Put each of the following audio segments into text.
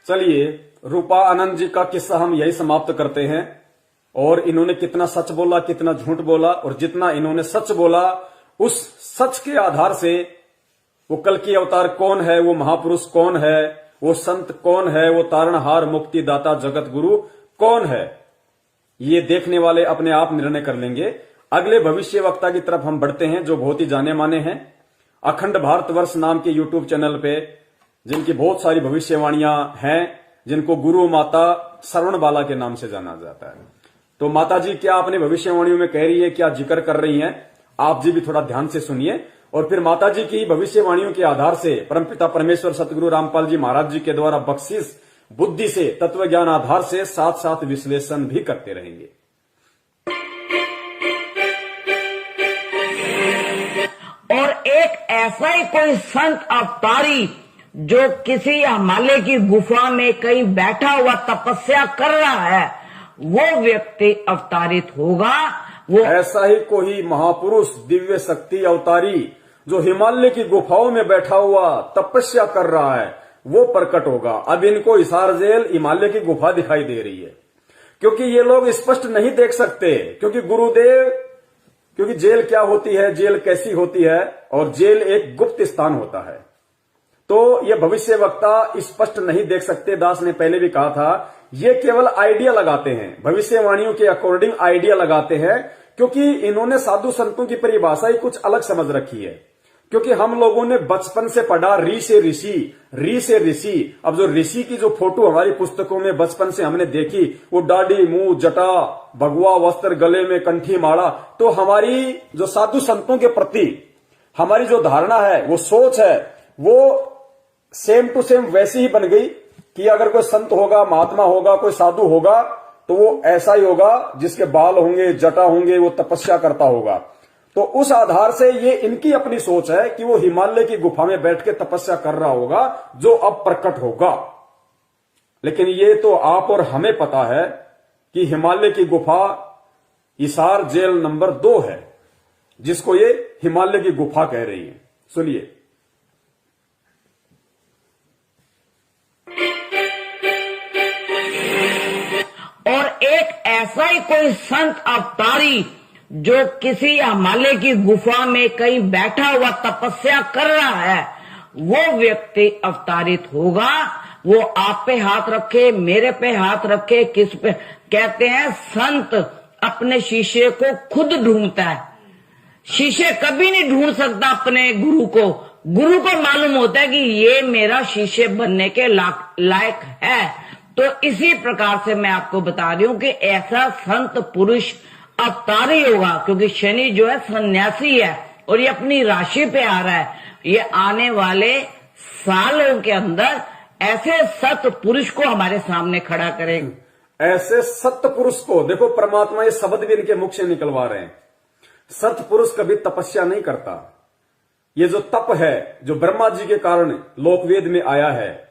चलिए, रूपा आनंद जी का किस्सा हम यही समाप्त करते हैं। और इन्होंने कितना सच बोला, कितना झूठ बोला, और जितना इन्होंने सच बोला उस सच के आधार से वो कल्कि अवतार कौन है, वो महापुरुष कौन है, वो संत कौन है, वो तारणहार मुक्तिदाता जगत गुरु कौन है, ये देखने वाले अपने आप निर्णय कर लेंगे। अगले भविष्य वक्ता की तरफ हम बढ़ते हैं, जो बहुत ही जाने माने हैं। अखंड भारतवर्ष नाम के यूट्यूब चैनल पे जिनकी बहुत सारी भविष्यवाणियां हैं, जिनको गुरु माता श्रवण बाला के नाम से जाना जाता है। तो माता जी क्या अपने भविष्यवाणियों में कह रही है, क्या जिक्र कर रही हैं, आप जी भी थोड़ा ध्यान से सुनिए। और फिर माता जी की भविष्यवाणियों के आधार से परमपिता परमेश्वर सतगुरु रामपाल जी महाराज जी के द्वारा बख्शिश बुद्धि से, तत्व ज्ञान आधार से साथ साथ विश्लेषण भी करते रहेंगे। और एक ऐसा ही कोई संत अवतारी जो किसी हिमालय की गुफा में कहीं बैठा हुआ तपस्या कर रहा है, वो व्यक्ति अवतारित होगा। वो ऐसा ही कोई महापुरुष दिव्य शक्ति अवतारी जो हिमालय की गुफाओं में बैठा हुआ तपस्या कर रहा है, वो प्रकट होगा। अब इनको हिसार जेल हिमालय की गुफा दिखाई दे रही है, क्योंकि ये लोग स्पष्ट नहीं देख सकते, क्योंकि गुरुदेव, क्योंकि जेल क्या होती है, जेल कैसी होती है, और जेल एक गुप्त स्थान होता है। तो ये भविष्य वक्ता स्पष्ट नहीं देख सकते। दास ने पहले भी कहा था, ये केवल आइडिया लगाते हैं, भविष्यवाणियों के अकॉर्डिंग आइडिया लगाते हैं, क्योंकि इन्होंने साधु संतों की परिभाषा ही कुछ अलग समझ रखी है। क्योंकि हम लोगों ने बचपन से पढ़ा री से ऋषि, री से ऋषि। अब जो ऋषि की जो फोटो हमारी पुस्तकों में बचपन से हमने देखी, वो दाढ़ी, मुंह, जटा, भगवा वस्त्र, गले में कंठी माला, तो हमारी जो साधु संतों के प्रति हमारी जो धारणा है, वो सोच है, वो सेम टू सेम वैसी ही बन गई कि अगर कोई संत होगा, महात्मा होगा, कोई साधु होगा, तो वो ऐसा ही होगा, जिसके बाल होंगे, जटा होंगे, वो तपस्या करता होगा। तो उस आधार से ये इनकी अपनी सोच है कि वो हिमालय की गुफा में बैठ के तपस्या कर रहा होगा, जो अब प्रकट होगा। लेकिन ये तो आप और हमें पता है कि हिमालय की गुफा हिसार जेल नंबर 2 है, जिसको ये हिमालय की गुफा कह रही है। सुनिए। और एक ऐसा ही कोई संत अवतारी जो किसी हिमालय की गुफा में कहीं बैठा हुआ तपस्या कर रहा है, वो व्यक्ति अवतारित होगा। वो आप पे हाथ रखे, मेरे पे हाथ रखे, किस पे। कहते हैं संत अपने शिष्य को खुद ढूंढता है, शिष्य कभी नहीं ढूंढ सकता अपने गुरु को। गुरु को मालूम होता है कि ये मेरा शिष्य बनने के लायक है। तो इसी प्रकार से मैं आपको बता रही हूं कि ऐसा संत पुरुष अवतारी होगा, क्योंकि शनि जो है सन्यासी है और ये अपनी राशि पे आ रहा है। ये आने वाले सालों के अंदर ऐसे सत पुरुष को हमारे सामने खड़ा करेंगे। ऐसे सत्य पुरुष को देखो, परमात्मा ये शब्द भी इनके मुख से निकलवा रहे हैं। सत्य पुरुष कभी तपस्या नहीं करता। ये जो तप है, जो ब्रह्मा जी के कारण लोकवेद में आया है,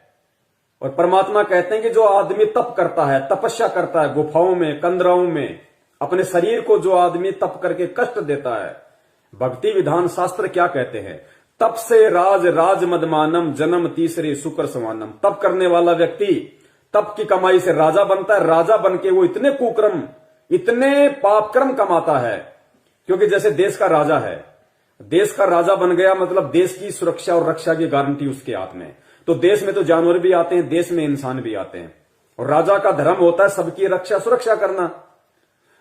और परमात्मा कहते हैं कि जो आदमी तप करता है, तपस्या करता है, गुफाओं में, कंदराओं में, अपने शरीर को जो आदमी तप करके कष्ट देता है, भक्ति विधान शास्त्र क्या कहते हैं, तप से राज मदमानम जन्म तीसरे शुक्र समानम। तप करने वाला व्यक्ति तप की कमाई से राजा बनता है। राजा बनके वो इतने कुकर्म, इतने पापकर्म कमाता है, क्योंकि जैसे देश का राजा है, देश का राजा बन गया मतलब देश की सुरक्षा और रक्षा की गारंटी उसके हाथ में। तो देश में तो जानवर भी आते हैं, देश में इंसान भी आते हैं, और राजा का धर्म होता है सबकी रक्षा सुरक्षा करना।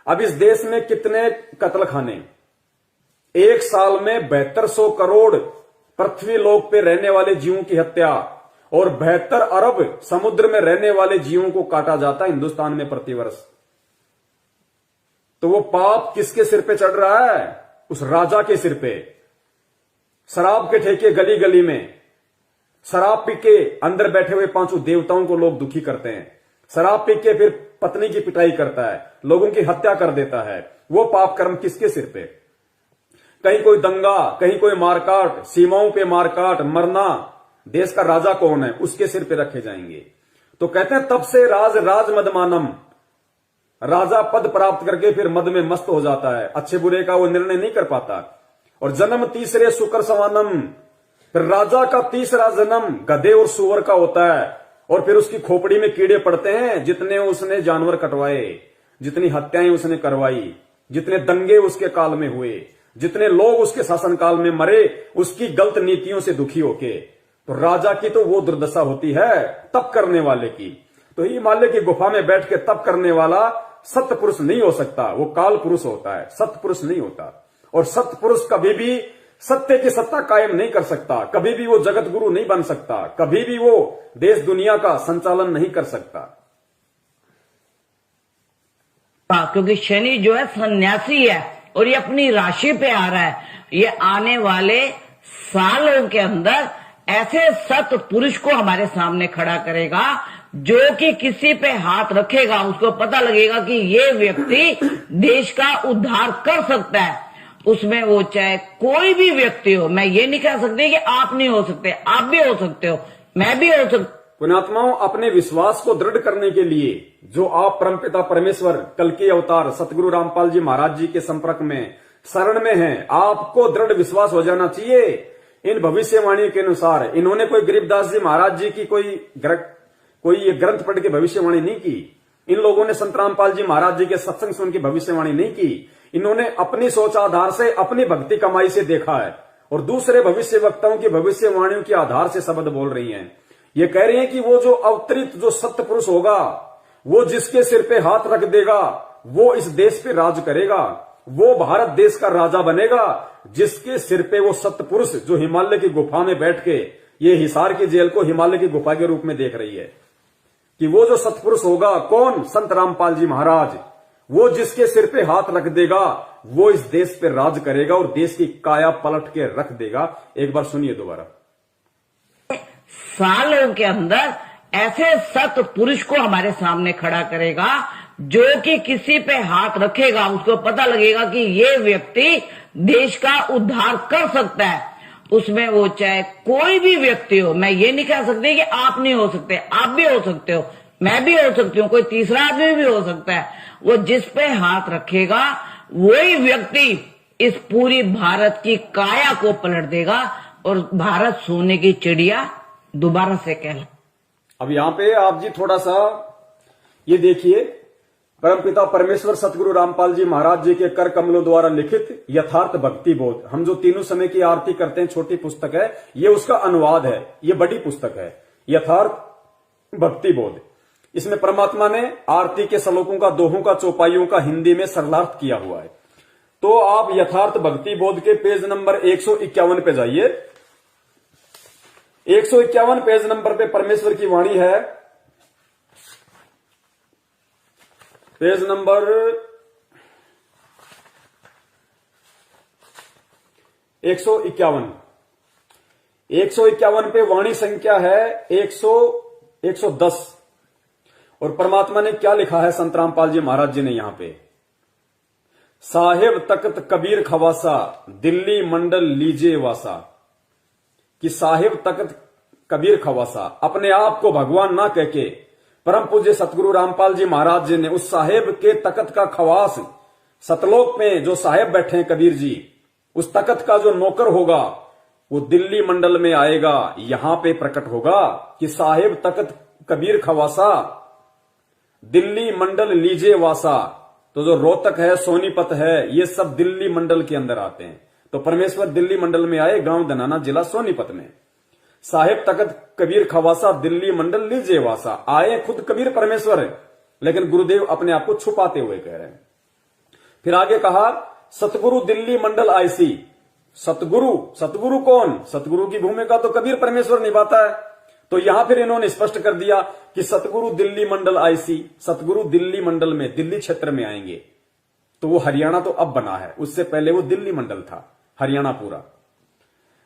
अब इस देश में कितने कत्ल खाने, एक साल में 7200 करोड़ पृथ्वी लोक पे रहने वाले जीवों की हत्या, और 72 अरब समुद्र में रहने वाले जीवों को काटा जाता है हिंदुस्तान में प्रतिवर्ष। तो वो पाप किसके सिर पे चढ़ रहा है? उस राजा के सिर पे। शराब के ठेके गली गली में, शराब पी के अंदर बैठे हुए 5 देवताओं को लोग दुखी करते हैं। शराब पी के फिर पत्नी की पिटाई करता है, लोगों की हत्या कर देता है। वो पाप कर्म किसके सिर पे? कहीं कोई दंगा, कहीं कोई मारकाट, सीमाओं पे मारकाट, मरना, देश का राजा कौन है? उसके सिर पे रखे जाएंगे। तो कहते हैं तब से राज मदमानम, राजा पद प्राप्त करके फिर मद में मस्त हो जाता है, अच्छे बुरे का वो निर्णय नहीं कर पाता। और जन्म तीसरे शुक्र समानम, फिर राजा का तीसरा जन्म गधे और सुअर का होता है, और फिर उसकी खोपड़ी में कीड़े पड़ते हैं। जितने उसने जानवर कटवाए, जितनी हत्याएं उसने करवाई, जितने दंगे उसके काल में हुए, जितने लोग उसके शासनकाल में मरे, उसकी गलत नीतियों से दुखी होके, तो राजा की तो वो दुर्दशा होती है तप करने वाले की। तो हिमालय की गुफा में बैठ के तप करने वाला सत्य पुरुष नहीं हो सकता, वो काल पुरुष होता है, सत्य पुरुष नहीं होता। और सत्य पुरुष कभी भी सत्य की सत्ता कायम नहीं कर सकता, कभी भी वो जगत गुरु नहीं बन सकता, कभी भी वो देश दुनिया का संचालन नहीं कर सकता। क्योंकि शनि जो है सन्यासी है और ये अपनी राशि पे आ रहा है। ये आने वाले सालों के अंदर ऐसे सत्य पुरुष को हमारे सामने खड़ा करेगा जो कि किसी पे हाथ रखेगा उसको पता लगेगा कि ये व्यक्ति देश का उद्धार कर सकता है। उसमें वो चाहे कोई भी व्यक्ति हो, मैं ये नहीं कह सकती कि आप नहीं हो सकते, आप भी हो सकते हो, मैं भी हो सकता। पुण्यात्माओं, अपने विश्वास को दृढ़ करने के लिए जो आप परमपिता परमेश्वर कल के अवतार सतगुरु रामपाल जी महाराज जी के संपर्क में शरण में हैं, आपको दृढ़ विश्वास हो जाना चाहिए। इन भविष्यवाणी के अनुसार इन्होंने कोई गरीबदास जी महाराज जी की कोई ये ग्रंथ पढ़ के भविष्यवाणी नहीं की। इन लोगों ने संत रामपाल जी महाराज जी के सत्संग सुन की भविष्यवाणी नहीं की। इन्होंने अपनी सोच आधार से, अपनी भक्ति कमाई से देखा है और दूसरे भविष्य वक्ताओं की भविष्यवाणियों के आधार से शब्द बोल रही हैं। ये कह रही हैं कि वो जो अवतरित जो सत्य पुरुष होगा, वो जिसके सिर पे हाथ रख देगा वो इस देश पे राज करेगा, वो भारत देश का राजा बनेगा। जिसके सिर पे वो सत्य पुरुष जो हिमालय की गुफा में बैठ के ये हिसार की जेल को हिमालय की गुफा के रूप में देख रही है, कि वो जो सत्पुरुष होगा कौन? संत रामपाल जी महाराज। वो जिसके सिर पे हाथ रख देगा वो इस देश पे राज करेगा और देश की काया पलट के रख देगा। एक बार सुनिए दोबारा। सालों के अंदर ऐसे सत्य पुरुष को हमारे सामने खड़ा करेगा जो कि किसी पे हाथ रखेगा उसको पता लगेगा कि ये व्यक्ति देश का उद्धार कर सकता है। उसमें वो चाहे कोई भी व्यक्ति हो, मैं ये नहीं कह सकती कि आप नहीं हो सकते, आप भी हो सकते हो, मैं भी हो सकती हूँ, कोई तीसरा आदमी भी हो सकता है। वो जिस पे हाथ रखेगा वही व्यक्ति इस पूरी भारत की काया को पलट देगा और भारत सोने की चिड़िया दोबारा से कहला। अब यहां पे आप जी थोड़ा सा ये देखिए, परमपिता परमेश्वर सतगुरु रामपाल जी महाराज जी के कर कमलों द्वारा लिखित यथार्थ भक्ति बोध, हम जो तीनों समय की आरती करते हैं, छोटी पुस्तक है, ये उसका अनुवाद है, ये बड़ी पुस्तक है यथार्थ भक्ति बोध। इसमें परमात्मा ने आरती के श्लोकों का, दोहों का, चौपाइयों का हिंदी में सरलार्थ किया हुआ है। तो आप यथार्थ भक्ति बोध के पेज नंबर 151 पे जाइए। 151 पेज नंबर पे परमेश्वर की वाणी है। पेज नंबर 151 पे वाणी संख्या है 110। और परमात्मा ने क्या लिखा है संत रामपाल जी महाराज जी ने यहां पे? साहेब तख्त कबीर खवासा, दिल्ली मंडल लीजे वासा। कि साहेब तख्त कबीर खवासा, अपने आप को भगवान ना कह के परम पूज्य सतगुरु रामपाल जी महाराज जी ने उस साहेब के तख्त का खवास, सतलोक में जो साहेब बैठे हैं कबीर जी, उस तख्त का जो नौकर होगा वो दिल्ली मंडल में आएगा, यहां पे प्रकट होगा कि साहेब तख्त कबीर खवासा, दिल्ली मंडल लीजे वासा। तो जो रोहतक है, सोनीपत है, ये सब दिल्ली मंडल के अंदर आते हैं। तो परमेश्वर दिल्ली मंडल में आए, गांव धनाना, जिला सोनीपत में। साहेब तख्त कबीर खवासा, दिल्ली मंडल लीजे वासा। आए खुद कबीर परमेश्वर है, लेकिन गुरुदेव अपने आप को छुपाते हुए कह रहे हैं। फिर आगे कहा सतगुरु दिल्ली मंडल आईसी। सतगुरु कौन? सतगुरु की भूमिका तो कबीर परमेश्वर निभाता है। तो यहां फिर इन्होंने स्पष्ट कर दिया कि सतगुरु दिल्ली मंडल आईसी, सतगुरु दिल्ली मंडल में, दिल्ली क्षेत्र में आएंगे। तो वो हरियाणा तो अब बना है, उससे पहले वो दिल्ली मंडल था, हरियाणा पूरा।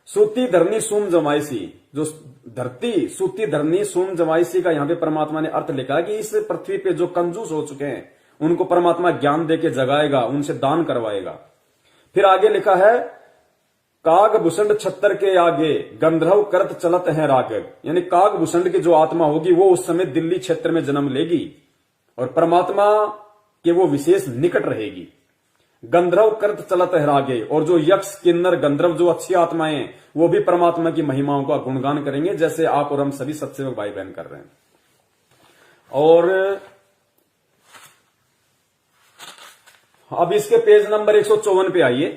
सूती धरनी सूम जमाइसी, जो धरती सूती धरनी सूम जमाइसी का यहां पे परमात्मा ने अर्थ लिखा है कि इस पृथ्वी पे जो कंजूस हो चुके हैं उनको परमात्मा ज्ञान देके जगाएगा, उनसे दान करवाएगा। फिर आगे लिखा है काग भूषण छत्तर के आगे गंधर्व करत चलत है राग। यानी काग भूषण की जो आत्मा होगी वो उस समय दिल्ली क्षेत्र में जन्म लेगी और परमात्मा के वो विशेष निकट रहेगी। गंधर्व करत चलत है रागे, और जो यक्ष किन्नर गंधर्व जो अच्छी आत्माएं वो भी परमात्मा की महिमाओं का गुणगान करेंगे, जैसे आप और हम सभी सत्सेवक भाई बहन कर रहे हैं। और अब इसके पेज नंबर 154 पे आइए।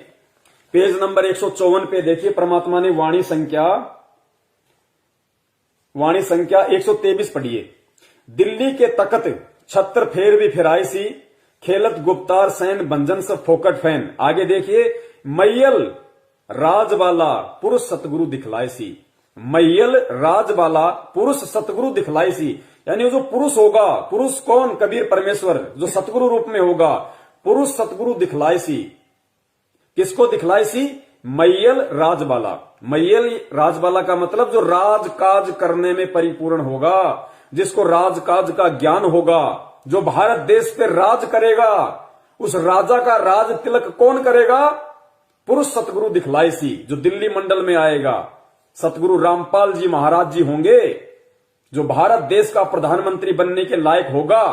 पेज नंबर 154 पे देखिए, परमात्मा ने वाणी संख्या 123 पढ़िए। दिल्ली के तकत छत्र फेर भी फिराई सी, खेलत गुप्तार सैन भंजन से फोकट फैन। आगे देखिए, मैयल राजबाला पुरुष सतगुरु दिखलाई सी। मैयल राजबाला पुरुष सतगुरु दिखलाई सी, यानी वो जो पुरुष होगा, पुरुष कौन? कबीर परमेश्वर, जो सतगुरु रूप में होगा, पुरुष सतगुरु दिखलाई सी। किसको दिखलाई सी? मैयल राजबाला। मैयल राजबाला का मतलब जो राजकाज करने में परिपूर्ण होगा, जिसको राजकाज का ज्ञान होगा, जो भारत देश पे राज करेगा, उस राजा का राज तिलक कौन करेगा? पुरुष सतगुरु दिखलाई सी, जो दिल्ली मंडल में आएगा। सतगुरु रामपाल जी महाराज जी होंगे, जो भारत देश का प्रधानमंत्री बनने के लायक होगा,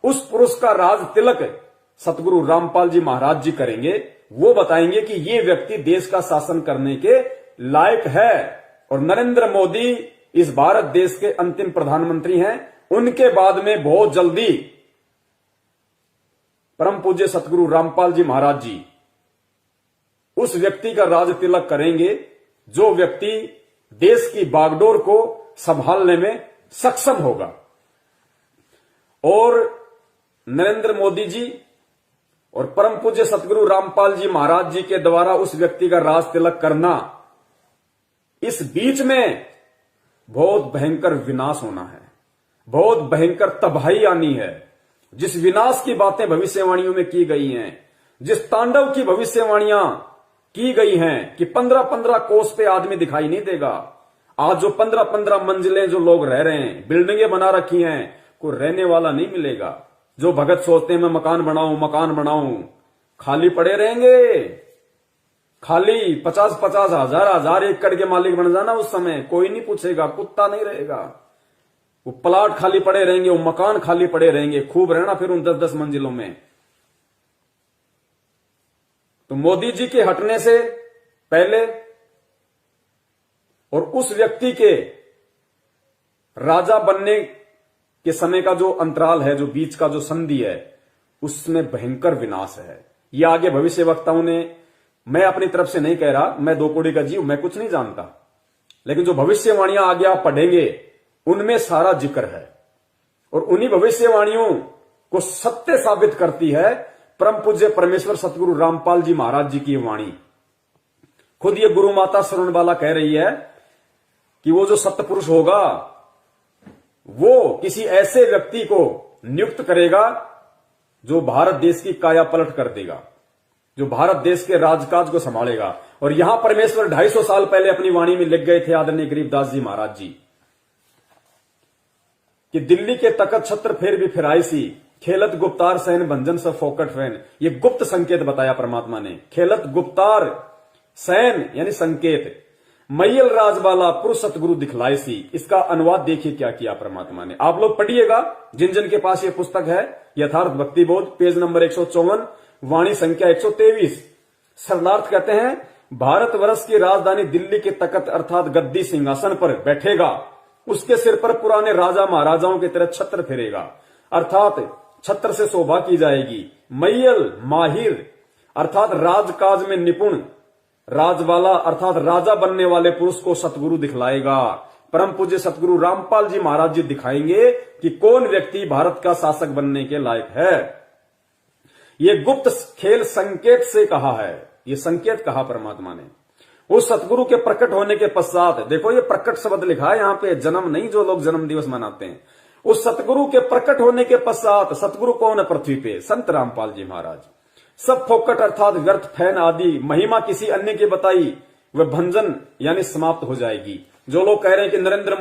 उस पुरुष का राज तिलक सतगुरु रामपाल जी महाराज जी करेंगे। वो बताएंगे कि ये व्यक्ति देश का शासन करने के लायक है। और नरेंद्र मोदी इस भारत देश के अंतिम प्रधानमंत्री हैं। उनके बाद में बहुत जल्दी परम पूज्य सतगुरु रामपाल जी महाराज जी उस व्यक्ति का राज तिलक करेंगे, जो व्यक्ति देश की बागडोर को संभालने में सक्षम होगा। और नरेंद्र मोदी जी और परम पूज्य सतगुरु रामपाल जी महाराज जी के द्वारा उस व्यक्ति का राज तिलक करना, इस बीच में बहुत भयंकर विनाश होना है, बहुत भयंकर तबाही आनी है। जिस विनाश की बातें भविष्यवाणियों में की गई हैं, जिस तांडव की भविष्यवाणियां की गई हैं कि 15-15 कोस पे आदमी दिखाई नहीं देगा। आज जो 15-15 मंजिलें जो लोग रह रहे हैं, बिल्डिंगें बना रखी हैं, कोई रहने वाला नहीं मिलेगा। जो भगत सोचते हैं मैं मकान बनाऊं, खाली पड़े रहेंगे। खाली 50-50 हजार एकड़ के मालिक बन जाना, उस समय कोई नहीं पूछेगा, कुत्ता नहीं रहेगा। वो प्लाट खाली पड़े रहेंगे, वो मकान खाली पड़े रहेंगे, खूब रहना फिर उन 10-10 मंजिलों में। तो मोदी जी के हटने से पहले और उस व्यक्ति के राजा बनने के समय का जो अंतराल है, जो बीच का जो संधि है, उसमें भयंकर विनाश है। ये आगे भविष्य वक्ताओं ने, मैं अपनी तरफ से नहीं कह रहा, मैं 2 कौड़ी का जीव, मैं कुछ नहीं जानता, लेकिन जो भविष्यवाणियां आगे आप पढ़ेंगे उनमें सारा जिक्र है। और उन्हीं भविष्यवाणियों को सत्य साबित करती है परम पूज्य परमेश्वर सतगुरु रामपाल जी महाराज जी की वाणी। खुद ये गुरु माता शरणबाला कह रही है कि वो जो सत्य पुरुष होगा, वो किसी ऐसे व्यक्ति को नियुक्त करेगा जो भारत देश की काया पलट कर देगा, जो भारत देश के राजकाज को संभालेगा। और यहां परमेश्वर 250 साल पहले अपनी वाणी में लिख गए थे आदरणीय गरीबदास जी महाराज जी कि दिल्ली के तकत छत्र फेर भी फिराई सी, खेलत गुप्तार सैन भंजन से फोकट फैन। ये गुप्त संकेत बताया परमात्मा ने। खेलत गुप्तार सैन यानी संकेत, मैयल राजबाला पुरुष सतगुरु दिखलाई सी। इसका अनुवाद देखिए क्या किया परमात्मा ने। आप लोग पढ़िएगा, जिन जिन के पास ये पुस्तक है, यथार्थ भक्ति बोध, पेज नंबर 154, वाणी संख्या 123। शरणार्थ कहते हैं, भारतवर्ष की राजधानी दिल्ली के तकत अर्थात गद्दी सिंहासन पर बैठेगा, उसके सिर पर पुराने राजा महाराजाओं की तरह छत्र फिरेगा, अर्थात छत्र से शोभा की जाएगी। मैयल माहिर अर्थात राजकाज में निपुण, राजवाला अर्थात राजा बनने वाले पुरुष को सतगुरु दिखलाएगा। परम पूज्य सतगुरु रामपाल जी महाराज जी दिखाएंगे कि कौन व्यक्ति भारत का शासक बनने के लायक है। ये गुप्त खेल संकेत से कहा है, ये संकेत कहा परमात्मा ने। उस सतगुरु के प्रकट होने के पश्चात, देखो ये प्रकट शब्द लिखा है यहां पे, जन्म नहीं जो लोग जन्म दिवस मनाते हैं। उस सतगुरु के प्रकट होने के पश्चात, सतगुरु कौन है पृथ्वी पे? संत रामपाल जी महाराज। सब फोकट अर्थात व्यर्थ फैन आदि महिमा किसी अन्य की बताई वह भंजन यानी समाप्त हो जाएगी। जो लोग कह रहे हैं कि नरेंद्र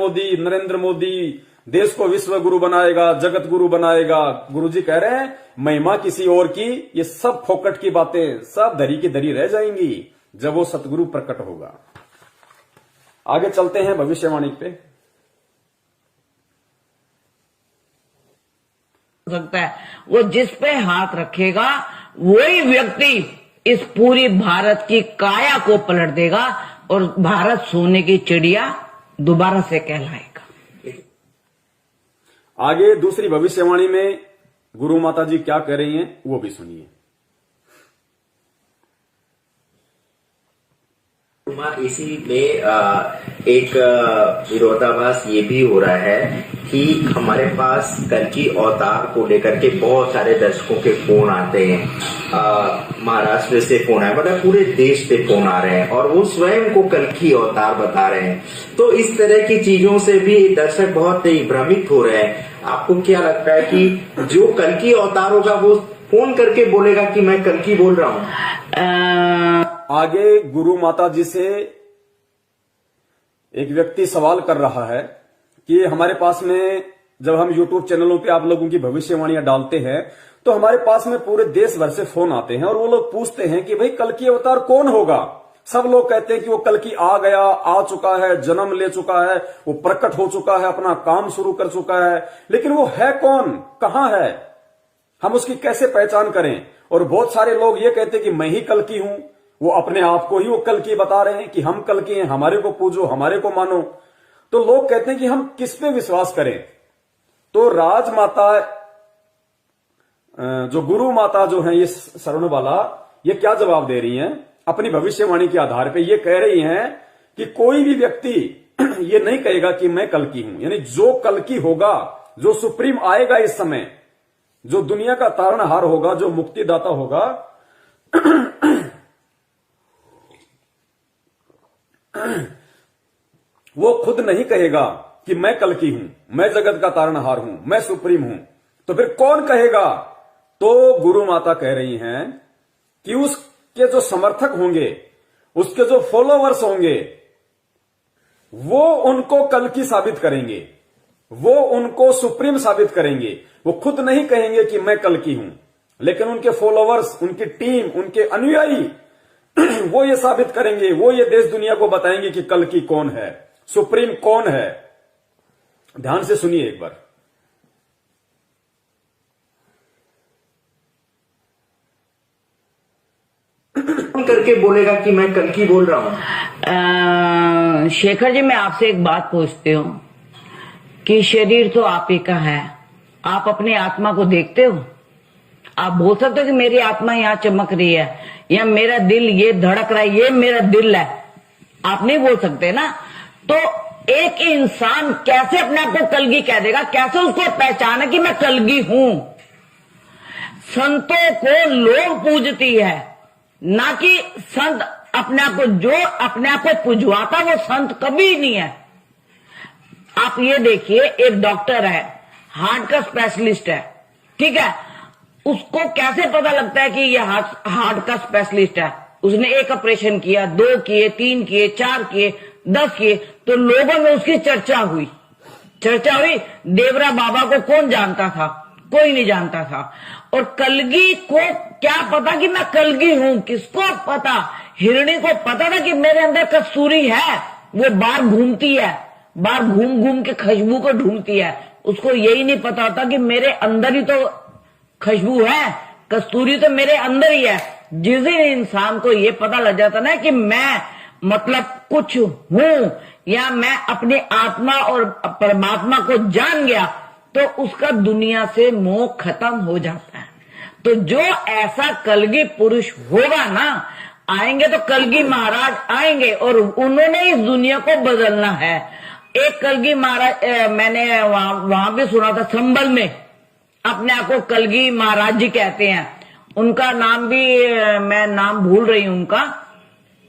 मोदी देश को विश्व गुरु बनाएगा, जगत गुरु बनाएगा, गुरुजी कह रहे हैं महिमा किसी और की, ये सब फोकट की बातें सब धरी की धरी रह जाएंगी जब वो सतगुरु प्रकट होगा। आगे चलते हैं भविष्यवाणी पे। सकता है वो जिस पे हाथ रखेगा वही व्यक्ति इस पूरी भारत की काया को पलट देगा और भारत सोने की चिड़िया दोबारा से कहलाएगा। आगे दूसरी भविष्यवाणी में गुरु माता जी क्या कह रही हैं वो भी सुनिए। इसी में एक विरोधाभास ये भी हो रहा है कि हमारे पास कल्कि अवतार को लेकर के बहुत सारे दर्शकों के फोन आते हैं। महाराष्ट्र से फोन आए, मतलब पूरे देश से फोन आ रहे हैं और वो स्वयं को कल्कि अवतार बता रहे हैं। तो इस तरह की चीजों से भी दर्शक बहुत ही भ्रमित हो रहे हैं। आपको क्या लगता है कि जो कल्कि अवतार होगा वो फोन करके बोलेगा कि मैं कल्कि बोल रहा हूँ? आगे गुरु माता जी से एक व्यक्ति सवाल कर रहा है कि हमारे पास में जब हम YouTube चैनलों पे आप लोगों की भविष्यवाणियां डालते हैं तो हमारे पास में पूरे देश भर से फोन आते हैं और वो लोग पूछते हैं कि भाई कल्कि अवतार कौन होगा। सब लोग कहते हैं कि वो कल्कि आ गया, आ चुका है, जन्म ले चुका है, वो प्रकट हो चुका है, अपना काम शुरू कर चुका है, लेकिन वो है कौन, कहां है, हम उसकी कैसे पहचान करें। और बहुत सारे लोग ये कहते हैं कि मैं ही कल्कि हूं, वो अपने आप को ही वो कल्कि बता रहे हैं कि हम कल्कि हैं, हमारे को पूजो, हमारे को मानो। तो लोग कहते हैं कि हम किस पे विश्वास करें। तो राजमाता जो गुरु माता जो है ये शरणवाला, ये क्या जवाब दे रही हैं अपनी भविष्यवाणी के आधार पे। ये कह रही हैं कि कोई भी व्यक्ति ये नहीं कहेगा कि मैं कल्कि हूं, यानी जो कल्कि होगा, जो सुप्रीम आएगा इस समय, जो दुनिया का तारणहार होगा, जो मुक्तिदाता होगा, वो खुद नहीं कहेगा कि मैं कल्कि हूं, मैं जगत का तारणहार हूं, मैं सुप्रीम हूं। तो फिर कौन कहेगा? तो गुरु माता कह रही हैं कि उसके जो समर्थक होंगे, उसके जो फॉलोवर्स होंगे, वो उनको कल्कि साबित करेंगे, वो उनको सुप्रीम साबित करेंगे। वो खुद नहीं कहेंगे कि मैं कल्कि हूं, लेकिन उनके फॉलोवर्स, उनकी टीम, उनके अनुयायी वो ये साबित करेंगे, वो ये देश दुनिया को बताएंगे कि कल्कि कौन है, सुप्रीम कौन है। ध्यान से सुनिए एक बार। फोन करके बोलेगा कि मैं कल्कि बोल रहा हूँ? शेखर जी, मैं आपसे एक बात पूछती हूँ कि शरीर तो आप ही का है, आप अपनी आत्मा को देखते हो? आप बोल सकते हो कि मेरी आत्मा यहाँ चमक रही है या मेरा दिल ये धड़क रहा है, ये मेरा दिल है? आप नहीं बोल सकते ना। तो एक इंसान कैसे अपने आप को कल्कि कह देगा? कैसे उसको पहचान है कि मैं कल्कि हूं? संतों को लोग पूजती है, ना कि संत अपने आप को। जो अपने आप को पुजवाता वो संत कभी नहीं है। आप ये देखिए, एक डॉक्टर है, हार्ट का स्पेशलिस्ट है, ठीक है, उसको कैसे पता लगता है कि ये हार्ट का स्पेशलिस्ट है? उसने एक ऑपरेशन किया, 2 किए, 3 किए, 4 किए, 10 किए, तो लोगों में उसकी चर्चा हुई। देवरा बाबा को कौन जानता था? कोई नहीं जानता था। और कल्कि को क्या पता कि मैं कल्कि हूं? किसको पता? हिरणी को पता था कि मेरे अंदर कस्तूरी है, वो बाहर घूमती है, बाहर घूम घूम के खुशबू को ढूंढती है। उसको यही नहीं पता होता कि मेरे अंदर ही तो खुशबू है, कस्तूरी तो मेरे अंदर ही है। जिस दिन इंसान को ये पता लग जाता ना कि मैं मतलब कुछ हूं, या मैं अपनी आत्मा और परमात्मा को जान गया, तो उसका दुनिया से मोह खत्म हो जाता है। तो जो ऐसा कल्कि पुरुष होगा ना, आएंगे तो कल्कि महाराज आएंगे और उन्होंने इस दुनिया को बदलना है। एक कल्कि महाराज मैंने वहां भी सुना था, संभल में अपने आप को कल्कि महाराज जी कहते हैं। उनका नाम भी मैं नाम भूल रही हूं उनका।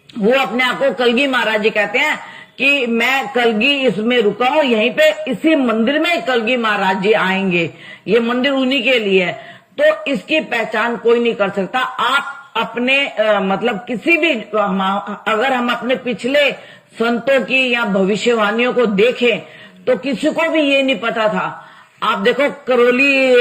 वो अपने आप को कल्कि महाराज जी कहते हैं कि मैं कल्कि इसमें रुका हूं, यहीं पे इसी मंदिर में कल्कि महाराज जी आएंगे, ये मंदिर उन्हीं के लिए है। तो इसकी पहचान कोई नहीं कर सकता। आप अपने मतलब किसी भी, अगर हम अपने पिछले संतों की या भविष्यवाणियों को देखें तो किसी को भी ये नहीं पता था। आप देखो, करोली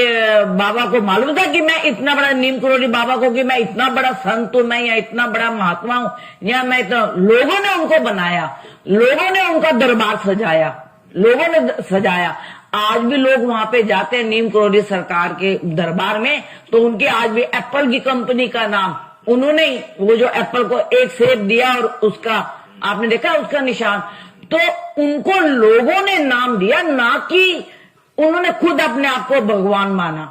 बाबा को मालूम था कि मैं इतना बड़ा, नीम करोली बाबा को कि मैं इतना बड़ा संत हूं, मैं या इतना बड़ा महात्मा हूं, या मैं इतना। लोगों ने उनको बनाया, लोगों ने उनका दरबार सजाया, लोगों ने सजाया। आज भी लोग वहां पे जाते हैं नीम करोली सरकार के दरबार में, तो उनके आज भी एप्पल की कंपनी का नाम उन्होंने, वो जो एप्पल को एक सेब दिया और उसका आपने देखा उसका निशान, तो उनको लोगों ने नाम दिया, ना कि उन्होंने खुद अपने आप को भगवान माना।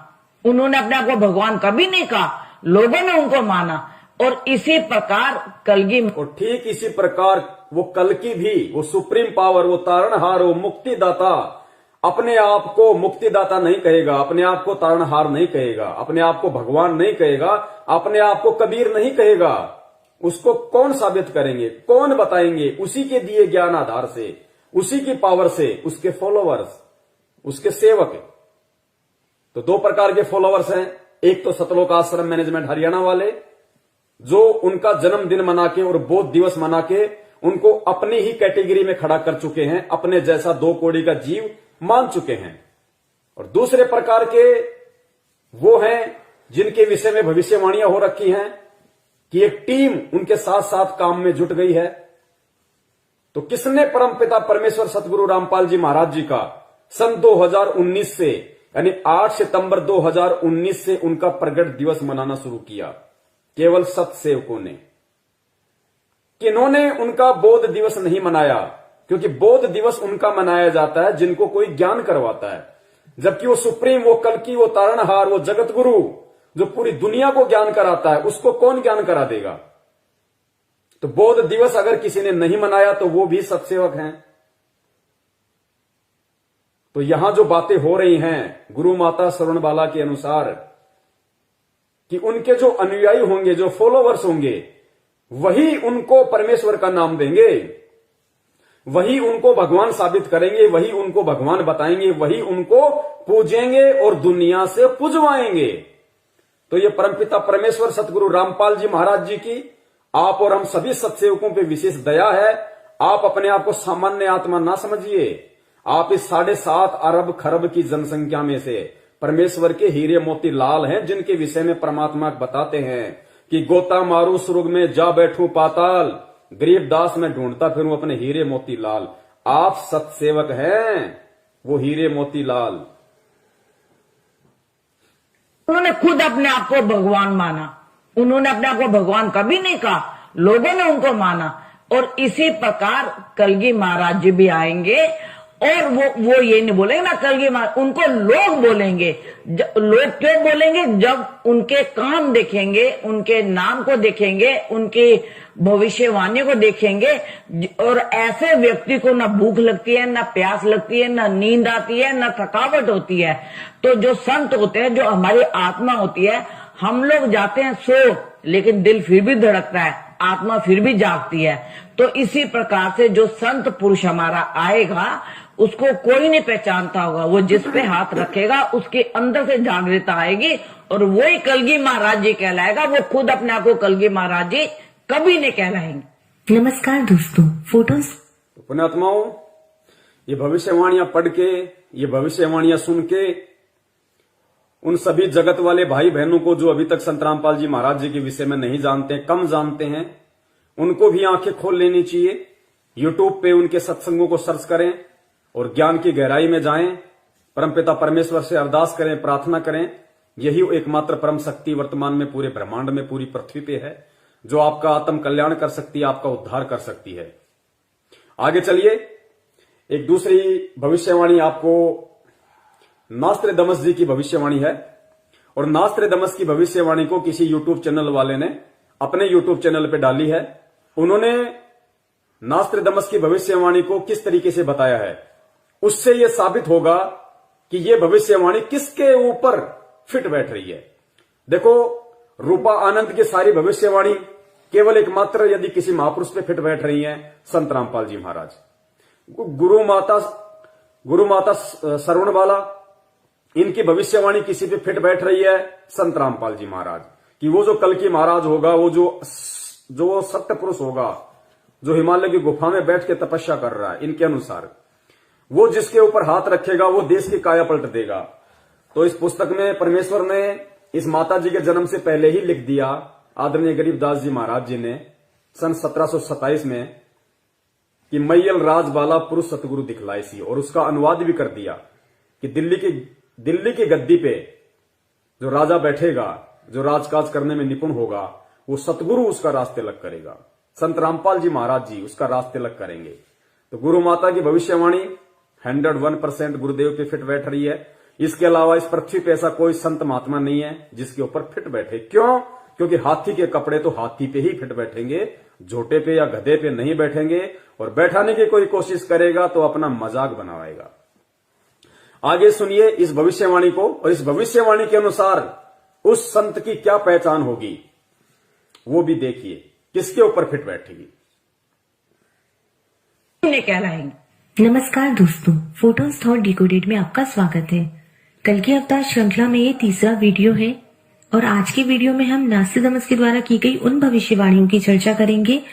उन्होंने अपने आप को भगवान कभी नहीं कहा, लोगों ने उनको माना। और इसी प्रकार कलगी, और ठीक इसी प्रकार वो कल्कि भी, वो सुप्रीम पावर, वो तारणहार, वो मुक्तिदाता अपने आप को मुक्तिदाता नहीं कहेगा, अपने आप को तारणहार नहीं कहेगा, अपने आप को भगवान नहीं कहेगा, अपने आप को कबीर नहीं कहेगा। उसको कौन साबित करेंगे, कौन बताएंगे? उसी के दिए ज्ञान आधार से, उसी की पावर से उसके फॉलोवर्स, उसके सेवक। तो दो प्रकार के फॉलोवर्स हैं। एक तो सतलोक आश्रम मैनेजमेंट हरियाणा वाले, जो उनका जन्मदिन मना के और बोध दिवस मना के उनको अपनी ही कैटेगरी में खड़ा कर चुके हैं, अपने जैसा 2 कौड़ी का जीव मान चुके हैं। और दूसरे प्रकार के वो हैं जिनके विषय में भविष्यवाणियां हो रखी हैं कि एक टीम उनके साथ साथ काम में जुट गई है। तो किसने परमपिता परमेश्वर सतगुरु रामपाल जी महाराज जी का सन 2019 से, यानी 8 सितंबर 2019 से उनका प्रगट दिवस मनाना शुरू किया? केवल सत्सेवकों ने। किन्होंने उनका बोध दिवस नहीं मनाया? क्योंकि बोध दिवस उनका मनाया जाता है जिनको कोई ज्ञान करवाता है, जबकि वो सुप्रीम, वो कल्कि, वो तारणहार, वो जगत गुरु जो पूरी दुनिया को ज्ञान कराता है, उसको कौन ज्ञान करा देगा? तो बोध दिवस अगर किसी ने नहीं मनाया तो वो भी सत्सेवक हैं। तो यहां जो बातें हो रही हैं गुरु माता श्रवणबाला के अनुसार कि उनके जो अनुयायी होंगे, जो फॉलोवर्स होंगे, वही उनको परमेश्वर का नाम देंगे, वही उनको भगवान साबित करेंगे, वही उनको भगवान बताएंगे, वही उनको पूजेंगे और दुनिया से पुजवाएंगे। तो ये परमपिता परमेश्वर सतगुरु रामपाल जी महाराज जी की आप और हम सभी सत्सेवकों पे विशेष दया है। आप अपने आप को सामान्य आत्मा ना समझिए। आप इस 7.5 अरब खरब की जनसंख्या में से परमेश्वर के हीरे मोती लाल हैं, जिनके विषय में परमात्मा बताते हैं कि गोता मारू सुर्ग में जा बैठूं पाताल, गरीब दास में ढूंढता फिरूं अपने हीरे मोती लाल। आप सत्सेवक हैं, वो हीरे मोती लाल। उन्होंने खुद अपने आप को भगवान माना। उन्होंने अपने आप को भगवान कभी नहीं कहा, लोगों ने उनको माना। और इसी प्रकार कलगी महाराज जी भी आएंगे और वो ये नहीं बोलेंगे ना कलगी महाराज, उनको लोग बोलेंगे। लोग क्यों बोलेंगे? जब उनके काम देखेंगे, उनके नाम को देखेंगे, उनकी भविष्यवाणी को देखेंगे। और ऐसे व्यक्ति को ना भूख लगती है, ना प्यास लगती है, ना नींद आती है, ना थकावट होती है। तो जो संत होते हैं, जो हमारी आत्मा होती है, हम लोग जाते हैं सो, लेकिन दिल फिर भी धड़कता है, आत्मा फिर भी जागती है। तो इसी प्रकार से जो संत पुरुष हमारा आएगा, उसको कोई नहीं पहचानता होगा। वो जिस पे हाथ रखेगा उसके अंदर से जागृता आएगी और वही कलगी महाराज जी कहलाएगा। वो खुद अपने आप को कलगी महाराज जी कभी नहीं कहलाएंगे। नमस्कार दोस्तों, फोटोज पुण्यात्माओं, ये भविष्यवाणियां पढ़ के, ये भविष्यवाणियां सुन के उन सभी जगत वाले भाई बहनों को जो अभी तक संत रामपाल जी महाराज जी के विषय में नहीं जानते, कम जानते हैं, उनको भी आंखें खोल लेनी चाहिए। यूट्यूब पे उनके सत्संगों को सर्च करें और ज्ञान की गहराई में जाएं। परमपिता परमेश्वर से अरदास करें, प्रार्थना करें। यही एकमात्र परम शक्ति वर्तमान में पूरे ब्रह्मांड में, पूरी पृथ्वी पे है, जो आपका आत्म कल्याण कर सकती है, आपका उद्धार कर सकती है। आगे चलिए, एक दूसरी भविष्यवाणी आपको नास्त्रेदमस जी की भविष्यवाणी है। और नास्त्रेदमस की भविष्यवाणी को किसी यूट्यूब चैनल वाले ने अपने यूट्यूब चैनल पे डाली है। उन्होंने नास्त्रेदमस की भविष्यवाणी को किस तरीके से बताया है, उससे यह साबित होगा कि यह भविष्यवाणी किसके ऊपर फिट बैठ रही है। देखो, रूपा आनंद की सारी भविष्यवाणी केवल एकमात्र यदि किसी महापुरुष पे फिट बैठ रही है, संत रामपाल जी महाराज। गुरु माता श्रवणबाला, इनकी भविष्यवाणी किसी पे फिट बैठ रही है, संत रामपाल जी महाराज कि वो जो कल की महाराज होगा, वो जो सत्य पुरुष होगा, जो हिमालय की गुफा में बैठ के तपस्या कर रहा है, इनके अनुसार वो जिसके ऊपर हाथ रखेगा वो देश की काया पलट देगा। तो इस पुस्तक में परमेश्वर ने इस माता जी के जन्म से पहले ही लिख दिया, आदरणीय गरीबदास जी महाराज जी ने सन 1727 में, कि मैयल राजबाला पुरुष सतगुरु दिखलाई सी। और उसका अनुवाद भी कर दिया कि दिल्ली की गद्दी पे जो राजा बैठेगा, जो राजकाज करने में निपुण होगा, वो सतगुरु उसका रास्ते लग करेगा। संत रामपाल जी महाराज जी उसका रास्ते लग करेंगे। तो गुरु माता की भविष्यवाणी 101% गुरुदेव पे फिट बैठ रही है। इसके अलावा इस पृथ्वी पे ऐसा कोई संत महात्मा नहीं है जिसके ऊपर फिट बैठे। क्यों? क्योंकि हाथी के कपड़े तो हाथी पे ही फिट बैठेंगे, झोटे पे या गधे पे नहीं बैठेंगे। और बैठाने की कोई कोशिश करेगा तो अपना मजाक बनाएगा। आगे सुनिए इस भविष्यवाणी को, और इस भविष्यवाणी के अनुसार उस संत की क्या पहचान होगी वो भी देखिए, किसके ऊपर फिट बैठेगी। कहलाएंगे। नमस्कार दोस्तों, फोटोज थॉट डिकोडेड में आपका स्वागत है। कल की अवतार श्रृंखला में ये तीसरा वीडियो है और आज के वीडियो में हम नास्तिदमस के द्वारा की गई उन भविष्यवाणियों की चर्चा करेंगे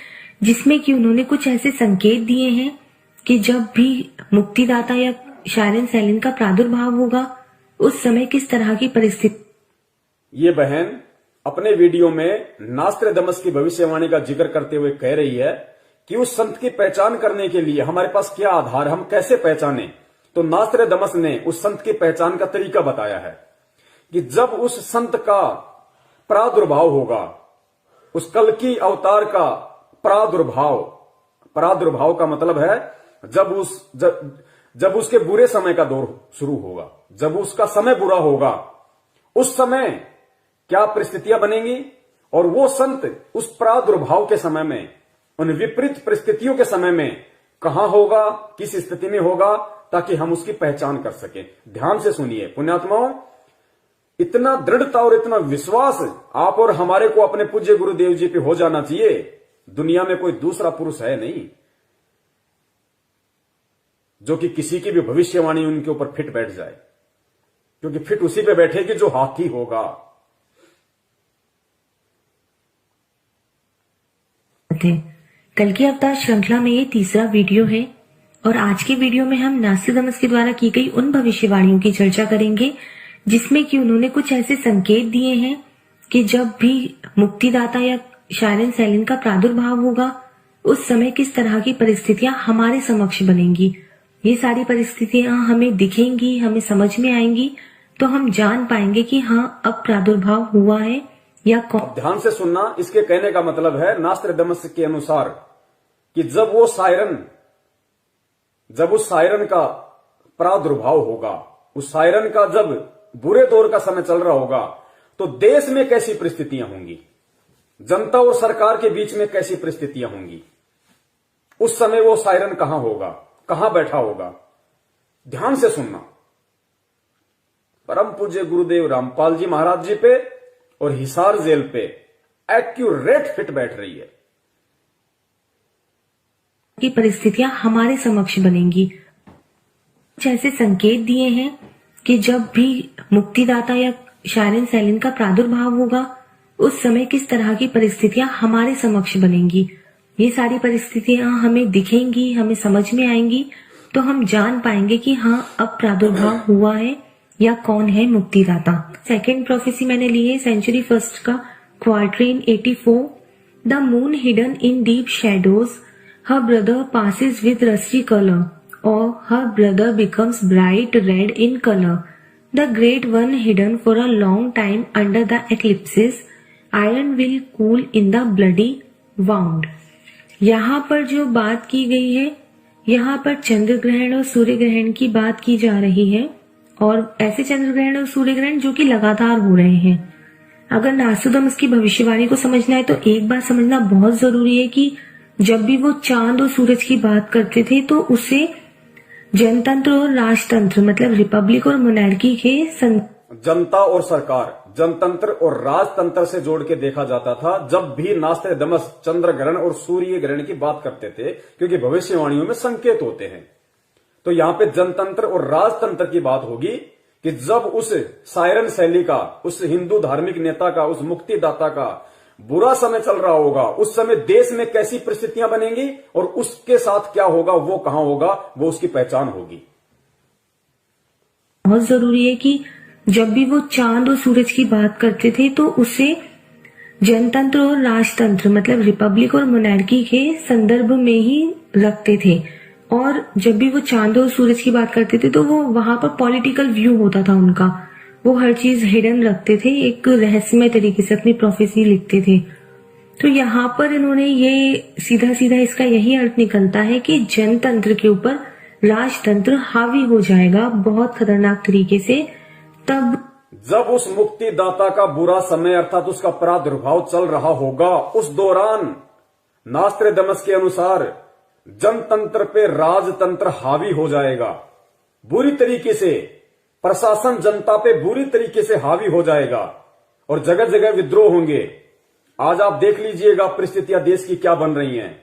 जिसमें कि उन्होंने कुछ ऐसे संकेत दिए हैं कि जब भी मुक्तिदाता या शायरन सैलिन का प्रादुर्भाव होगा उस समय किस तरह की परिस्थिति। ये बहन अपने वीडियो में नास्त्रेदमस की भविष्यवाणी का जिक्र करते हुए कह रही है कि उस संत की पहचान करने के लिए हमारे पास क्या आधार, हम कैसे पहचाने। तो नास्त्रेदमस ने उस संत की पहचान का तरीका बताया है कि जब उस संत का प्रादुर्भाव होगा, उस कल की अवतार का प्रादुर्भाव का मतलब है जब उसके बुरे समय का दौर शुरू होगा, जब उसका समय बुरा होगा, उस समय क्या परिस्थितियां बनेंगी। और वो संत उस प्रादुर्भाव के समय में, उन विपरीत परिस्थितियों के समय में कहां होगा, किस स्थिति में होगा, ताकि हम उसकी पहचान कर सकें। ध्यान से सुनिए पुण्यात्माओं, इतना दृढ़ता और इतना विश्वास आप और हमारे को अपने पूज्य गुरुदेव जी पे हो जाना चाहिए। दुनिया में कोई दूसरा पुरुष है नहीं जो कि किसी की भी भविष्यवाणी उनके ऊपर फिट बैठ जाए, क्योंकि फिट उसी पे बैठेगी जो हाथी होगा। कल की अवतार श्रृंखला में ये तीसरा वीडियो है और आज के वीडियो में हम नास्तिदमस के द्वारा की गई उन भविष्यवाणियों की चर्चा करेंगे जिसमें कि उन्होंने कुछ ऐसे संकेत दिए हैं कि जब भी मुक्तिदाता या शायरन सैलिन का प्रादुर्भाव होगा उस समय किस तरह की परिस्थितियां हमारे समक्ष बनेंगी। ये सारी परिस्थितियां हमें दिखेंगी, हमें समझ में आएंगी, तो हम जान पाएंगे कि हाँ अब प्रादुर्भाव हुआ है या कौन। ध्यान से सुनना, इसके कहने का मतलब है नास्त्रेदमस के अनुसार कि जब उस सायरन का प्रादुर्भाव होगा, उस सायरन का जब बुरे दौर का समय चल रहा होगा, तो देश में कैसी परिस्थितियां होंगी, जनता और सरकार के बीच में कैसी परिस्थितियां होंगी। उस समय वो सायरन कहां होगा, कहां बैठा होगा। ध्यान से सुनना। परम पूज्य गुरुदेव रामपाल जी महाराज जी पे और हिसार जेल पे एक्यूरेट फिट बैठ रही है की परिस्थितियां हमारे समक्ष बनेंगी। कुछ ऐसे संकेत दिए हैं कि जब भी मुक्तिदाता या शायरन सैलिन का प्रादुर्भाव होगा उस समय किस तरह की परिस्थितियां हमारे समक्ष बनेंगी। ये सारी परिस्थितियां हमें दिखेंगी, हमें समझ में आएंगी, तो हम जान पाएंगे कि हाँ अब प्रादुर्भाव हुआ है या कौन है मुक्तिदाता। सेकेंड प्रोफेसी मैंने ली है सेंचुरी फर्स्ट का quatrain 84। The moon hidden in deep shadows, her brother passes with rusty colour or her brother becomes bright red in color. The great one hidden for a long time under the eclipses, iron will cool in the bloody wound. यहाँ पर जो बात की गई है, यहाँ पर चंद्र ग्रहण और सूर्य ग्रहण की बात की जा रही है, और ऐसे चंद्र ग्रहण और सूर्य ग्रहण जो कि लगातार हो रहे हैं। अगर नास्तिदमस की भविष्यवाणी को समझना है तो एक बात समझना बहुत जरूरी है कि जब भी वो चांद और सूरज की बात करते थे तो उसे जनतंत्र और राजतंत्र मतलब रिपब्लिक और मोनार्की के जनता और सरकार, जनतंत्र और राजतंत्र से जोड़ के देखा जाता था जब भी नास्त्रेदमस चंद्र ग्रहण और सूर्य ग्रहण की बात करते थे, क्योंकि भविष्यवाणियों में संकेत होते हैं। तो यहाँ पे जनतंत्र और राजतंत्र की बात होगी कि जब उस सायरन शैली का, उस हिंदू धार्मिक नेता का, उस मुक्तिदाता का बुरा समय चल रहा होगा, उस समय देश में कैसी परिस्थितियां बनेंगी और उसके साथ क्या होगा, वो कहां होगा, वो उसकी पहचान होगी। बहुत जरूरी है कि जब भी वो चांद और सूरज की बात करते थे तो उसे जनतंत्र और राजतंत्र मतलब रिपब्लिक और मोनार्की के संदर्भ में ही रखते थे, और जब भी वो चांद और सूरज की बात करते थे तो वो वहां पर पॉलिटिकल व्यू होता था उनका, वो हर चीज हिडन रखते थे, एक रहस्यमय तरीके से अपनी प्रोफेसी लिखते थे। तो यहाँ पर इन्होंने ये सीधा सीधा इसका यही अर्थ निकलता है कि जनतंत्र के ऊपर राजतंत्र हावी हो जाएगा बहुत खतरनाक तरीके से। तब जब उस मुक्तिदाता का बुरा समय अर्थात उसका प्रादुर्भाव चल रहा होगा, उस दौरान नास्त्रेदमस के अनुसार जनतंत्र पे राजतंत्र हावी हो जाएगा बुरी तरीके से, प्रशासन जनता पे बुरी तरीके से हावी हो जाएगा और जगह जगह विद्रोह होंगे। आज आप देख लीजिएगा परिस्थितियां देश की क्या बन रही हैं।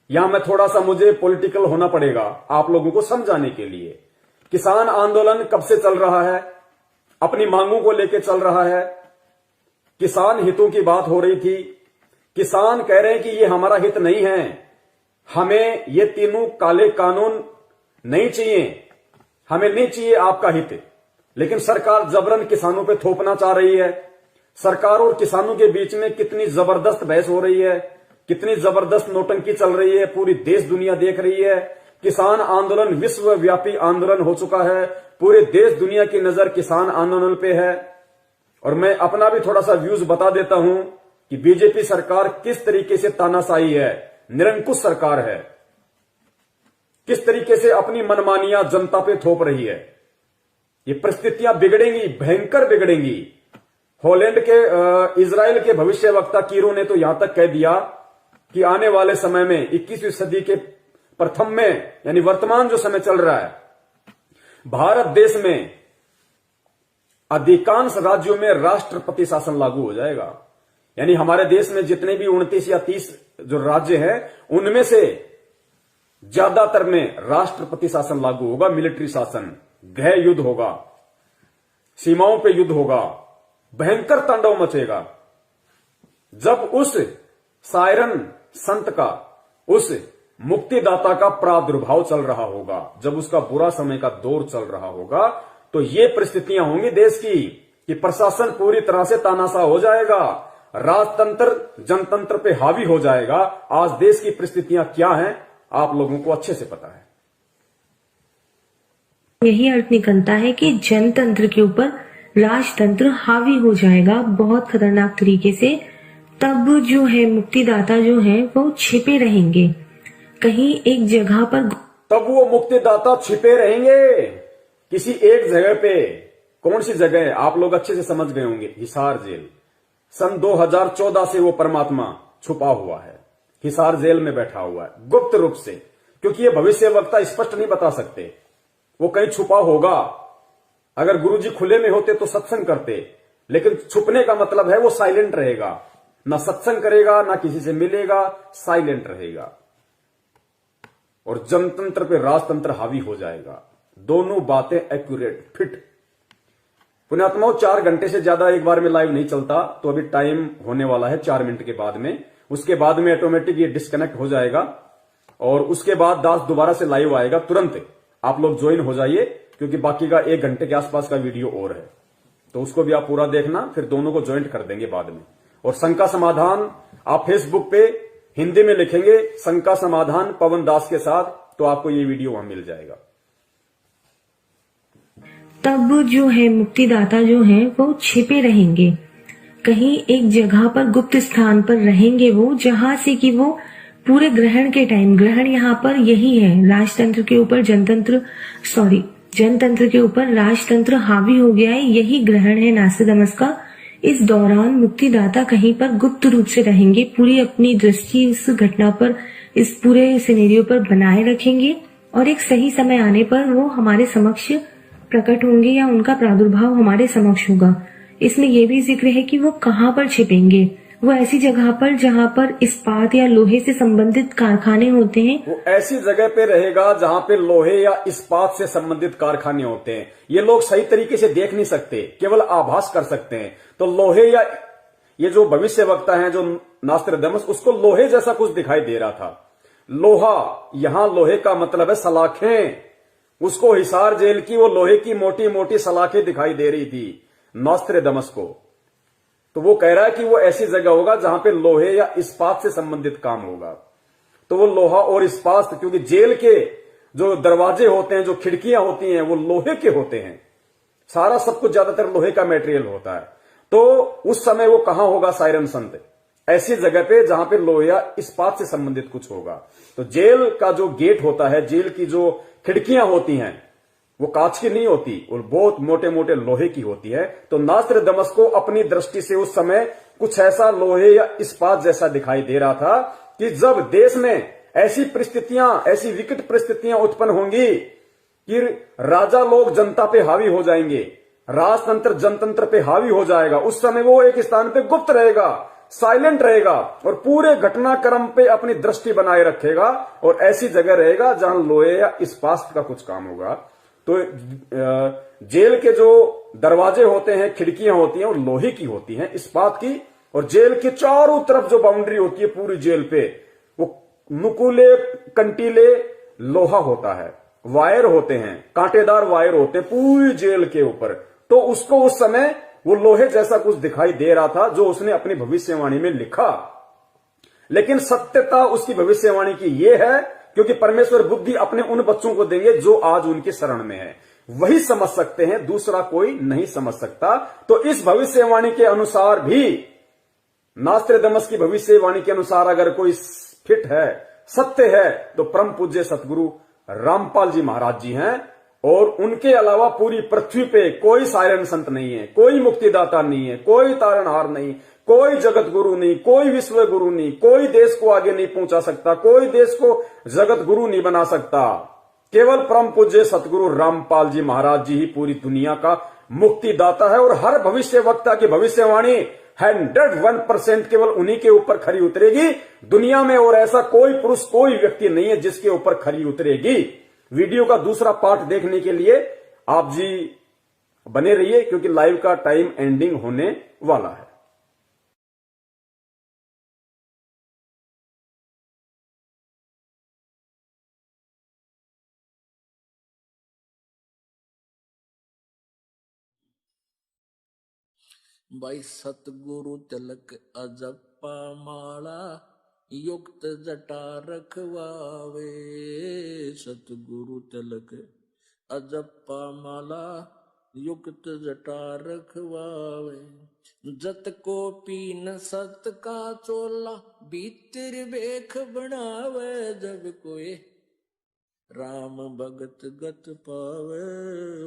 यहां मैं थोड़ा सा मुझे पॉलिटिकल होना पड़ेगा आप लोगों को समझाने के लिए। किसान आंदोलन कब से चल रहा है, अपनी मांगों को लेकर चल रहा है, किसान हितों की बात हो रही थी। किसान कह रहे हैं कि ये हमारा हित नहीं है, हमें ये तीनों काले कानून नहीं चाहिए, हमें नहीं चाहिए आपका हित। लेकिन सरकार जबरन किसानों पे थोपना चाह रही है। सरकार और किसानों के बीच में कितनी जबरदस्त बहस हो रही है, कितनी जबरदस्त नौटंकी चल रही है, पूरी देश दुनिया देख रही है। किसान आंदोलन विश्वव्यापी आंदोलन हो चुका है, पूरे देश दुनिया की नजर किसान आंदोलन पे है। और मैं अपना भी थोड़ा सा व्यूज बता देता हूं कि बीजेपी सरकार किस तरीके से तानाशाही है, निरंकुश सरकार है, किस तरीके से अपनी मनमानियां जनता पे थोप रही है। ये परिस्थितियां बिगड़ेंगी, भयंकर बिगड़ेंगी। हॉलैंड के इजराइल के भविष्यवक्ता कीरो ने तो यहां तक कह दिया कि आने वाले समय में 21वीं सदी के प्रथम में, यानी वर्तमान जो समय चल रहा है, भारत देश में अधिकांश राज्यों में राष्ट्रपति शासन लागू हो जाएगा। यानी हमारे देश में जितने भी 29 या 30 जो राज्य हैं, उनमें से ज्यादातर में राष्ट्रपति शासन लागू होगा, मिलिट्री शासन, गृह युद्ध होगा, सीमाओं पे युद्ध होगा, भयंकर तांडव मचेगा। जब उस सायरन संत का, उस मुक्तिदाता का प्रादुर्भाव चल रहा होगा, जब उसका बुरा समय का दौर चल रहा होगा, तो ये परिस्थितियां होंगी देश की कि प्रशासन पूरी तरह से तानाशाह हो जाएगा, राजतंत्र जनतंत्र पे हावी हो जाएगा। आज देश की परिस्थितियां क्या हैं आप लोगों को अच्छे से पता है। यही अर्थ निकलता है कि जनतंत्र के ऊपर राजतंत्र हावी हो जाएगा बहुत खतरनाक तरीके से। तब जो है मुक्तिदाता जो है वो छिपे रहेंगे कहीं एक जगह पर। तब वो मुक्तिदाता छिपे रहेंगे किसी एक जगह पे। कौन सी जगह है आप लोग अच्छे से समझ गए होंगे, हिसार जेल। सन 2014 से वो परमात्मा छुपा हुआ है, हिसार जेल में बैठा हुआ है गुप्त रूप से, क्योंकि ये भविष्यवक्ता स्पष्ट नहीं बता सकते, वो कहीं छुपा होगा। अगर गुरुजी खुले में होते तो सत्संग करते, लेकिन छुपने का मतलब है वो साइलेंट रहेगा, ना सत्संग करेगा, ना किसी से मिलेगा, साइलेंट रहेगा और जनतंत्र पे राजतंत्र हावी हो जाएगा। दोनों बातें एक्यूरेट, फिट। पुण्यात्माओं, 4 घंटे से ज्यादा एक बार में लाइव नहीं चलता, तो अभी टाइम होने वाला है 4 मिनट के बाद में। उसके बाद में ऑटोमेटिक ये डिस्कनेक्ट हो जाएगा और उसके बाद दास दोबारा से लाइव आएगा। तुरंत आप लोग ज्वाइन हो जाइए, क्योंकि बाकी का 1 घंटे के आसपास का वीडियो और है, तो उसको भी आप पूरा देखना, फिर दोनों को ज्वाइंट कर देंगे बाद में। और शंका समाधान आप फेसबुक पे हिंदी में लिखेंगे शंका समाधान पवन दास के साथ, तो आपको ये वीडियो वहां मिल जाएगा। तब जो है मुक्तिदाता जो है वो छिपे रहेंगे कहीं एक जगह पर, गुप्त स्थान पर रहेंगे वो, जहां से कि वो पूरे ग्रहण के टाइम, ग्रहण यहाँ पर यही है, राजतंत्र के ऊपर जनतंत्र के ऊपर राजतंत्र हावी हो गया है, यही ग्रहण है नास्त्रेदमस का। इस दौरान मुक्तिदाता कहीं पर गुप्त रूप से रहेंगे, पूरी अपनी दृष्टि इस घटना पर, इस पूरे सिनेरियो पर बनाए रखेंगे और एक सही समय आने पर वो हमारे समक्ष प्रकट होंगे या उनका प्रादुर्भाव हमारे समक्ष होगा। इसमें यह भी जिक्र है कि वो कहाँ पर छिपेंगे। वो ऐसी जगह पर जहाँ पर इस्पात या लोहे से संबंधित कारखाने होते हैं, वो ऐसी जगह पे रहेगा जहाँ पे लोहे या इस्पात से संबंधित कारखाने होते हैं। ये लोग सही तरीके से देख नहीं सकते, केवल आभास कर सकते हैं। तो लोहे या ये जो भविष्यवक्ता है जो नास्त्रेदमस, उसको लोहे जैसा कुछ दिखाई दे रहा था। लोहा, यहां लोहे का मतलब है सलाखें। उसको हिसार जेल की वो लोहे की मोटी मोटी सलाखें दिखाई दे रही थी नास्त्रेदमस को। तो वो कह रहा है कि वो ऐसी जगह होगा जहां पे लोहे या इस्पात से संबंधित काम होगा। तो वो लोहा और इस्पात, क्योंकि जेल के जो दरवाजे होते हैं, जो खिड़कियां होती हैं, वो लोहे के होते हैं, सारा सब कुछ ज्यादातर लोहे का मटेरियल होता है। तो उस समय वो कहां होगा सायरन संत? ऐसी जगह पे जहां पे लोहे या इस्पात से संबंधित कुछ होगा। तो जेल का जो गेट होता है, जेल की जो खिड़कियां होती हैं वो कांच की नहीं होती और बहुत मोटे मोटे लोहे की होती है। तो नास्त्रदमस को अपनी दृष्टि से उस समय कुछ ऐसा लोहे या इस्पात जैसा दिखाई दे रहा था कि जब देश में ऐसी परिस्थितियां, ऐसी विकट परिस्थितियां उत्पन्न होंगी कि राजा लोग जनता पे हावी हो जाएंगे, राजतंत्र जनतंत्र पे हावी हो जाएगा, उस समय वो एक स्थान पे गुप्त रहेगा, साइलेंट रहेगा और पूरे घटनाक्रम पे अपनी दृष्टि बनाए रखेगा और ऐसी जगह रहेगा जहां लोहे या इस्पात का कुछ काम होगा। तो जेल के जो दरवाजे होते हैं, खिड़कियां होती हैं, वो लोहे की होती हैं, इस्पात की, और जेल के चारों तरफ जो बाउंड्री होती है पूरी जेल पे, वो नुकीले कंटीले लोहा होता है, वायर होते हैं, कांटेदार वायर होते हैं पूरी जेल के ऊपर। तो उसको उस समय वो लोहे जैसा कुछ दिखाई दे रहा था जो उसने अपनी भविष्यवाणी में लिखा। लेकिन सत्यता उसकी भविष्यवाणी की ये है क्योंकि परमेश्वर बुद्धि अपने उन बच्चों को देंगे जो आज उनके शरण में है, वही समझ सकते हैं, दूसरा कोई नहीं समझ सकता। तो इस भविष्यवाणी के अनुसार भी, नास्त्रदमस की भविष्यवाणी के अनुसार अगर कोई फिट है, सत्य है, तो परम पूज्य सतगुरु रामपाल जी महाराज जी हैं। और उनके अलावा पूरी पृथ्वी पे कोई सायरन संत नहीं है, कोई मुक्तिदाता नहीं है, कोई तारणहार नहीं, कोई जगत गुरु नहीं, कोई विश्व गुरु नहीं, कोई देश को आगे नहीं पहुंचा सकता, कोई देश को जगत गुरु नहीं बना सकता। केवल परम पूज्य सतगुरु रामपाल जी महाराज जी ही पूरी दुनिया का मुक्तिदाता है। और हर भविष्य वक्ता की भविष्यवाणी 101% केवल उन्हीं के ऊपर खरी उतरेगी दुनिया में, और ऐसा कोई पुरुष, कोई व्यक्ति नहीं है जिसके ऊपर खरी उतरेगी। वीडियो का दूसरा पार्ट देखने के लिए आप जी बने रहिए क्योंकि लाइव का टाइम एंडिंग होने वाला है। भाई सतगुरु तिलक अजप्पा माला युक्त जटा रखवावे। सतगुरु तिलक अजप्पा माला युक्त जटा रखवावे। जत को पीन सत का चोला भीतर बेख बनावे। जब कोई राम भगत गत पावे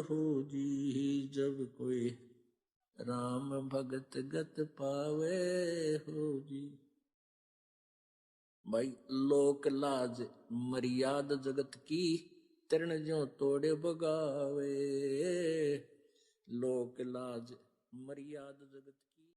हो जी। जब कोई राम भगत गत पावे हो जी। भाई लोक लाज मर्याद जगत की तरण ज्यों तोड़े बगावे। लोक लाज मर्याद जगत